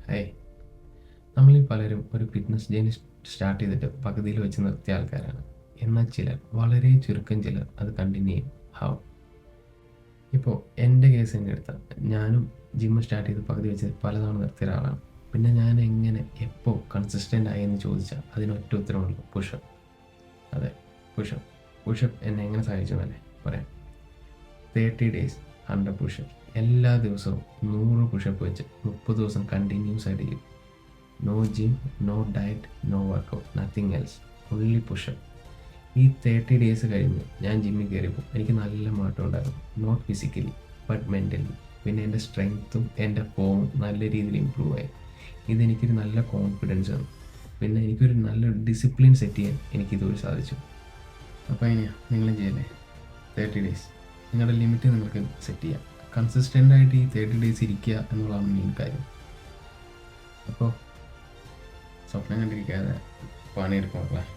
Hey, നമ്മളിൽ പലരും ഒരു ഫിറ്റ്നസ് ജേണി സ്റ്റാർട്ട് ചെയ്തിട്ട് പകുതിയിൽ വെച്ച് നിർത്തിയ ആൾക്കാരാണ്. എന്നാൽ ചിലർ, വളരെ ചുരുക്കം ചിലർ അത് കണ്ടിന്യൂ ചെയ്യും. ഹൗ? ഇപ്പോൾ എൻ്റെ കേസ് തന്നെ എടുത്താൽ, ഞാനും ജിമ്മ് സ്റ്റാർട്ട് ചെയ്ത് പകുതി വെച്ച് പലതവണ നിർത്തിയ ഒരാളാണ്. പിന്നെ ഞാൻ എങ്ങനെ എപ്പോൾ കൺസിസ്റ്റൻ്റ് ആയി എന്ന് ചോദിച്ചാൽ അതിനൊറ്റ ഉത്തരവുള്ളൂ: പുഷപ്പ്. അതെ, പുഷപ്പ്. പുഷപ്പ് എന്നെ എങ്ങനെ സഹായിച്ചു എന്നല്ലേ പറയാം. 30 days 100 പുഷപ്പ്. എല്ലാ ദിവസവും 100 പുഷപ്പ് വെച്ച് 30 ദിവസം കണ്ടിന്യൂസ് ആയിട്ട് ചെയ്യും. No gym, no diet, no workout, nothing else, fully pushup. ഈ 30 days കഴിഞ്ഞ് ഞാൻ ജിമ്മിൽ കയറിയപ്പോൾ എനിക്ക് നല്ല മാറ്റം ഉണ്ടായിരുന്നു. Not physically but mentally. പിന്നെ എൻ്റെ സ്ട്രെങ്ത്തും എൻ്റെ ഫോമും നല്ല രീതിയിൽ ഇമ്പ്രൂവ് ആയി. ഇതെനിക്കൊരു നല്ല കോൺഫിഡൻസ് തന്നു. പിന്നെ എനിക്കൊരു നല്ലൊരു ഡിസിപ്ലിൻ സെറ്റ് ചെയ്യാൻ എനിക്കിതുവരെ സാധിച്ചു. അപ്പോൾ അതിനെയാണ് നിങ്ങളും ചെയ്യല്ലേ? 30 days നിങ്ങളുടെ ലിമിറ്റ് നിങ്ങൾക്ക് സെറ്റ് ചെയ്യാം. കൺസിസ്റ്റൻ്റായിട്ട് ഈ 30 days ഇരിക്കുക എന്നുള്ളതാണ് മെയിൻ കാര്യം. അപ്പോൾ സ്വപ്നം കണ്ടിരിക്കാതെ പണിയെടുക്കണം.